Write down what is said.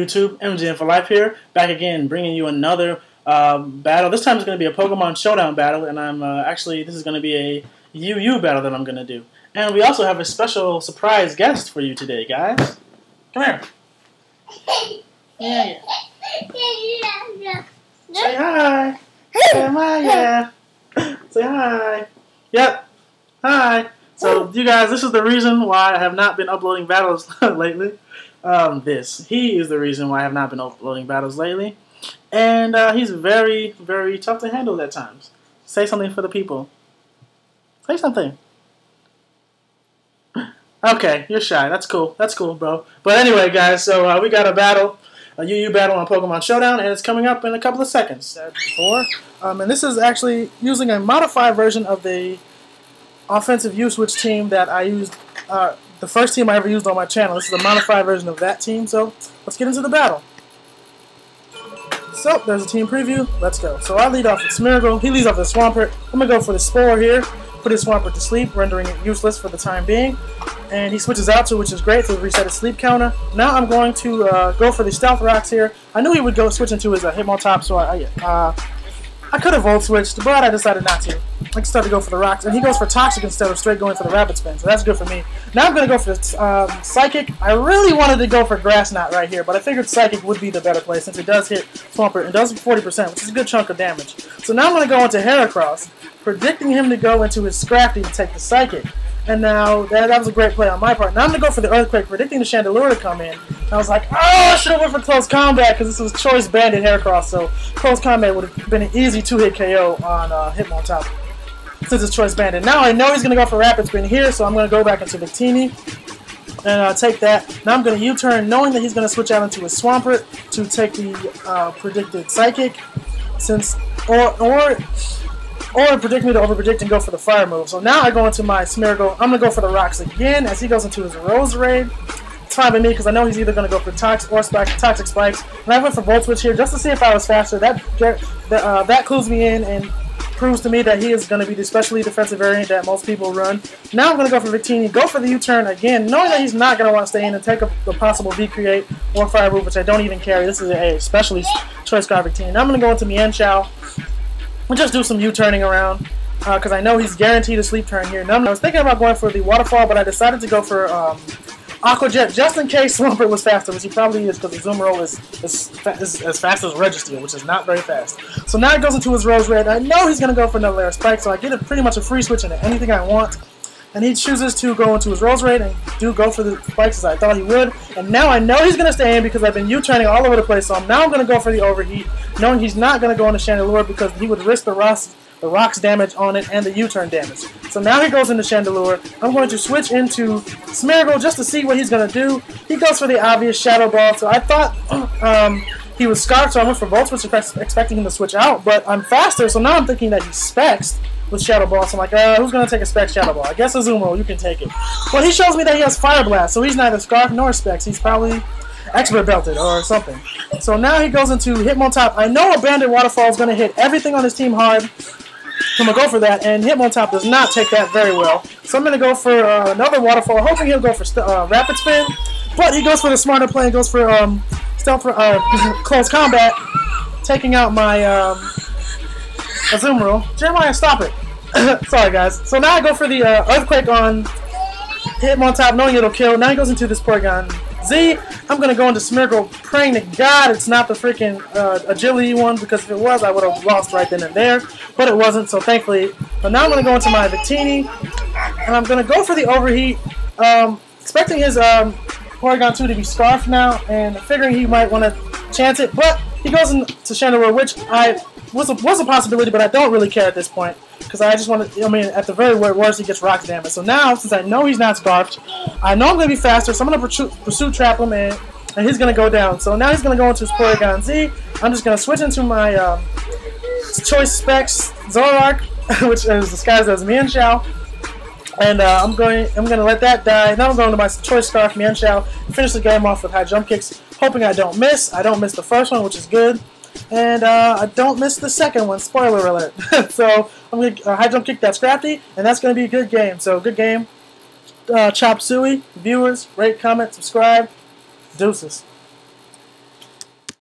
YouTube? MGM for Life here, back again, bringing you another battle. This time it's going to be a Pokemon Showdown battle, and I'm actually, this is going to be a UU battle that I'm going to do. And we also have a special surprise guest for you today, guys. Come here. Yeah. Say hi. Say hi, yeah. Say hi. Yep. Hi. So, you guys, this is the reason why I have not been uploading battles lately. He is the reason why I have not been uploading battles lately. And he's very, very tough to handle at times. Say something for the people. Say something. Okay, you're shy. That's cool. That's cool, bro. But anyway, guys, so we got a battle, a UU battle on Pokemon Showdown, and it's coming up in a couple of seconds. And this is actually using a modified version of the offensive U-Switch team that I used, the first team I ever used on my channel. This is a modified version of that team, so let's get into the battle. So, there's a team preview. Let's go. So, I lead off with Smeargle. He leads off with Swampert. I'm going to go for the Spore here. Put his Swampert to sleep, rendering it useless for the time being. And he switches out to, which is great, to reset his sleep counter. Now I'm going to go for the Stealth Rocks here. I knew he would go switch into his Hitmontop, so I could have Volt switched, but I decided not to. I started to go for the Rocks, and he goes for Toxic instead of straight going for the Rapid Spin, so that's good for me. Now I'm going to go for the Psychic. I really wanted to go for Grass Knot right here, but I figured Psychic would be the better play since it does hit Swampert and does 40%, which is a good chunk of damage. So now I'm going to go into Heracross, predicting him to go into his Scrafty to take the Psychic. And now, that was a great play on my part. Now I'm going to go for the Earthquake, predicting the Chandelure to come in. I was like, oh, I should have went for Close Combat, because this was Choice Banded Heracross, so Close Combat would have been an easy 2-hit KO on Hitmontop, since it's Choice Banded. Now I know he's going to go for Rapid Spin here, so I'm going to go back into Victini and take that. Now I'm going to U-turn, knowing that he's going to switch out into his Swampert to take the predicted Psychic, or predict me to overpredict and go for the Fire move. So now I go into my Smeargle. I'm going to go for the Rocks again as he goes into his Roserade. It's fine by me because I know he's either going to go for Toxic or Toxic Spikes. And I went for Volt Switch here just to see if I was faster. That clues me in and proves to me that he is going to be the specially defensive variant that most people run. Now I'm going to go for Victini, go for the U-turn again, knowing that he's not going to want to stay in and take the possible V-Create or Fire move, which I don't even carry. This is a specially Choice Scar Victini. Now I'm going to go into Mienshao. We'll just do some U-turning around, because I know he's guaranteed a sleep turn here. Now, I was thinking about going for the Waterfall, but I decided to go for Aqua Jet, just in case Swampert was faster, which he probably is, because the Azumarill is as fast as Registeel, which is not very fast. So now he goes into his Roserade. I know he's going to go for another Layer Spike, so I get pretty much a free switch into anything I want. And he chooses to go into his Roserade and go for the spikes as I thought he would. And now I know he's going to stay in because I've been U-turning all over the place. So now I'm going to go for the Overheat, knowing he's not going to go into Chandelure because he would risk the Rocks damage on it and the U-turn damage. So now he goes into Chandelure. I'm going to switch into Smeargle just to see what he's going to do. He goes for the obvious Shadow Ball. So I thought he was Scarf, so I went for Volt Switch expecting him to switch out. But I'm faster, so now I'm thinking that he's Specs with Shadow Ball, so I'm like, who's going to take a Specs Shadow Ball? I guess Azumarill, you can take it. But he shows me that he has Fire Blast, so he's neither Scarf nor Specs. He's probably Expert Belted or something. So now he goes into Hitmontop. I know a Banded Waterfall is going to hit everything on his team hard. I'm going to go for that, and Hitmontop does not take that very well. So I'm going to go for another Waterfall, hoping he'll go for Rapid Spin. But he goes for the smarter play and goes for Close Combat, taking out my Azumarill. Jeremiah, stop it. Sorry, guys. So now I go for the Earthquake on Hitmontop, knowing it'll kill. Now he goes into this Porygon Z. I'm going to go into Smeargle, praying to God it's not the freaking Agility one, because if it was, I would have lost right then and there. But it wasn't, so thankfully. But now I'm going to go into my Victini, and I'm going to go for the Overheat, expecting his Porygon 2 to be Scarf now, and figuring he might want to chance it. But he goes into Chandelure, which was a possibility, but I don't really care at this point. Because I just want to, at the very worst, he gets Rocks damage. So now, since I know he's not Scarfed, I know I'm going to be faster, so I'm going to Pursuit Trap him, and he's going to go down. So now he's going to go into his Porygon Z. I'm just going to switch into my Choice Specs Zoroark, which is disguised as Mienshao. And I'm going to let that die. Now I'm going to my Choice Scarf Mienshao, finish the game off with high jump kicks, hoping I don't miss. I don't miss the first one, which is good. And I don't miss the second one, spoiler alert. So I'm going to high jump kick that Scrafty, and that's going to be a good game. So good game. Chop Suey, viewers, rate, comment, subscribe. Deuces.